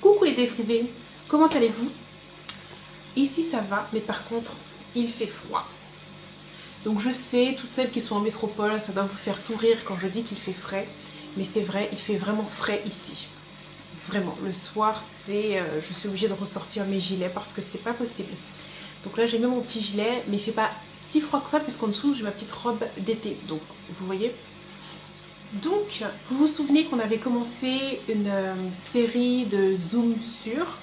Coucou les défrisés, comment allez-vous? Ici ça va, mais par contre il fait froid. Donc je sais, toutes celles qui sont en métropole, ça doit vous faire sourire quand je dis qu'il fait frais. Mais c'est vrai, il fait vraiment frais ici. Vraiment, le soir, je suis obligée de ressortir mes gilets parce que c'est pas possible. Donc là j'ai mis mon petit gilet, mais il fait pas si froid que ça puisqu'en dessous j'ai ma petite robe d'été. Donc vous voyez. Donc vous vous souvenez qu'on avait commencé une série de zoom sur.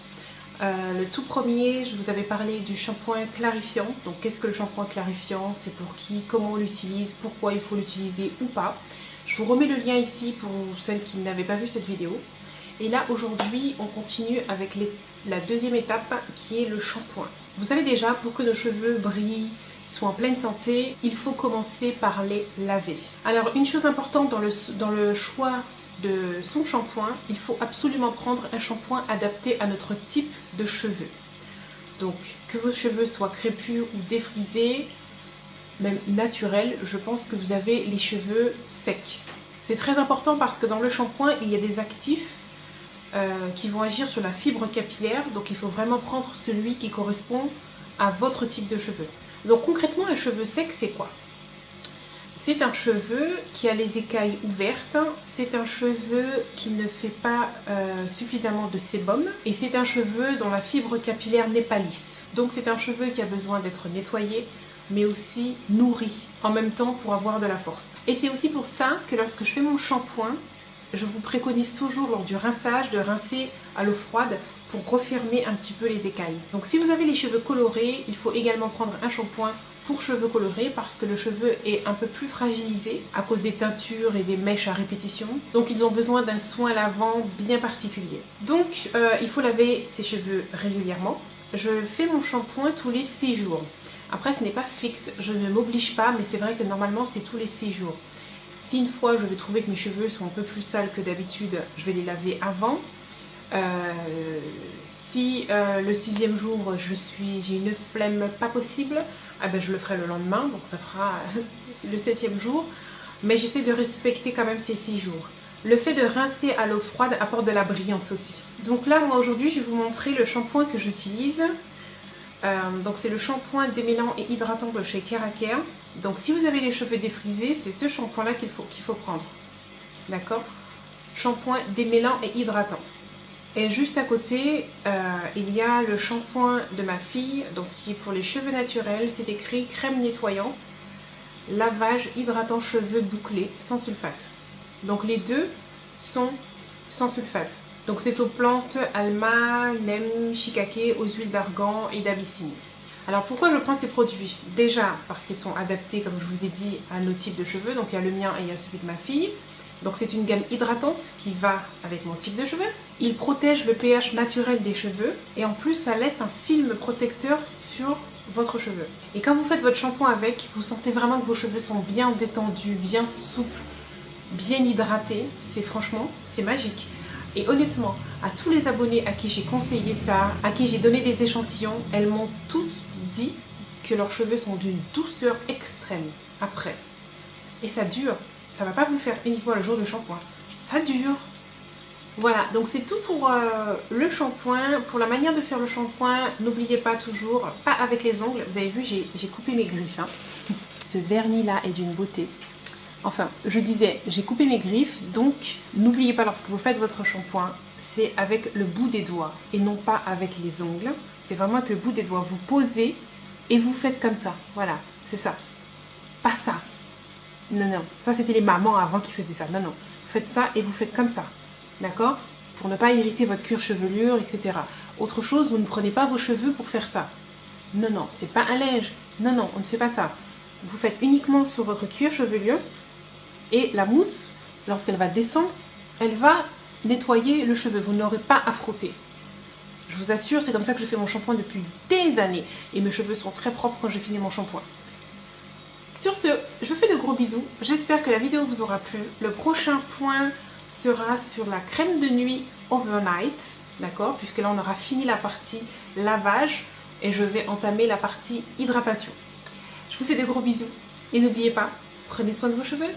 Le tout premier, je vous avais parlé du shampoing clarifiant. Donc qu'est-ce que le shampoing clarifiant? C'est pour qui? Comment on l'utilise? Pourquoi il faut l'utiliser ou pas? Je vous remets le lien ici pour celles qui n'avaient pas vu cette vidéo. Et là aujourd'hui on continue avec la deuxième étape qui est le shampoing. Vous savez déjà, pour que nos cheveux brillent, soient en pleine santé, il faut commencer par les laver. Alors une chose importante dans le choix de son shampoing, il faut absolument prendre un shampoing adapté à notre type de cheveux. Donc que vos cheveux soient crépus ou défrisés, même naturels, je pense que vous avez les cheveux secs. C'est très important parce que dans le shampoing, il y a des actifs qui vont agir sur la fibre capillaire, donc il faut vraiment prendre celui qui correspond à votre type de cheveux. Donc concrètement, un cheveu sec, c'est quoi? C'est un cheveu qui a les écailles ouvertes, c'est un cheveu qui ne fait pas suffisamment de sébum et c'est un cheveu dont la fibre capillaire n'est pas lisse. Donc c'est un cheveu qui a besoin d'être nettoyé mais aussi nourri en même temps pour avoir de la force. Et c'est aussi pour ça que lorsque je fais mon shampoing, je vous préconise toujours lors du rinçage de rincer à l'eau froide pour refermer un petit peu les écailles. Donc si vous avez les cheveux colorés, il faut également prendre un shampoing pour cheveux colorés parce que le cheveu est un peu plus fragilisé à cause des teintures et des mèches à répétition. Donc ils ont besoin d'un soin lavant bien particulier. Donc il faut laver ses cheveux régulièrement. Je fais mon shampoing tous les 6 jours. Après ce n'est pas fixe, je ne m'oblige pas, mais c'est vrai que normalement c'est tous les 6 j'ai Si une fois je vais trouver que mes cheveux sont un peu plus sales que d'habitude, je vais les laver avant. Si le 6e jour j'ai une flemme pas possible, je le ferai le lendemain, donc ça fera le 7e jour. Mais j'essaie de respecter quand même ces 6 jours. Le fait de rincer à l'eau froide apporte de la brillance aussi. Donc là, moi aujourd'hui, je vais vous montrer le shampoing que j'utilise. Donc c'est le shampoing démêlant et hydratant de chez Keraker. Donc si vous avez les cheveux défrisés, c'est ce shampoing là qu'il faut prendre. D'accord? Shampoing démêlant et hydratant. Et juste à côté, il y a le shampoing de ma fille, donc qui est pour les cheveux naturels. C'est écrit crème nettoyante, lavage hydratant cheveux bouclés sans sulfate. Donc les deux sont sans sulfate. Donc c'est aux plantes alma, nem, shikake, aux huiles d'argan et d'abyssinie. Alors pourquoi je prends ces produits? Déjà parce qu'ils sont adaptés, comme je vous ai dit, à nos types de cheveux. Donc il y a le mien et il y a celui de ma fille. Donc c'est une gamme hydratante qui va avec mon type de cheveux. Il protège le pH naturel des cheveux et en plus ça laisse un film protecteur sur votre cheveu. Et quand vous faites votre shampoing avec, vous sentez vraiment que vos cheveux sont bien détendus, bien souples, bien hydratés. Franchement, c'est magique. Et honnêtement, à tous les abonnés à qui j'ai conseillé ça, à qui j'ai donné des échantillons, elles m'ont toutes dit que leurs cheveux sont d'une douceur extrême après. Et ça dure. Ça ne va pas vous faire uniquement le jour du shampoing. Ça dure. Voilà, donc c'est tout pour le shampoing. Pour la manière de faire le shampoing, n'oubliez pas toujours, pas avec les ongles. Vous avez vu, j'ai coupé mes griffes. Hein. Ce vernis-là est d'une beauté. Enfin, je disais, j'ai coupé mes griffes, donc n'oubliez pas lorsque vous faites votre shampoing, c'est avec le bout des doigts et non pas avec les ongles. C'est vraiment avec le bout des doigts. Vous posez et vous faites comme ça. Voilà, c'est ça. Pas ça. Non, non, ça c'était les mamans avant qui faisaient ça. Non, non, vous faites ça et vous faites comme ça. D'accord? Pour ne pas irriter votre cuir chevelure, etc. Autre chose, vous ne prenez pas vos cheveux pour faire ça. Non, non, c'est pas un linge. Non, non, on ne fait pas ça. Vous faites uniquement sur votre cuir chevelu et la mousse, lorsqu'elle va descendre, elle va nettoyer le cheveu. Vous n'aurez pas à frotter. Je vous assure, c'est comme ça que je fais mon shampoing depuis des années. Et mes cheveux sont très propres quand j'ai fini mon shampoing. Sur ce, je vous fais de gros bisous. J'espère que la vidéo vous aura plu. Le prochain point sera sur la crème de nuit overnight. D'accord? Puisque là, on aura fini la partie lavage. Et je vais entamer la partie hydratation. Je vous fais de gros bisous. Et n'oubliez pas, Prenez soin de vos cheveux.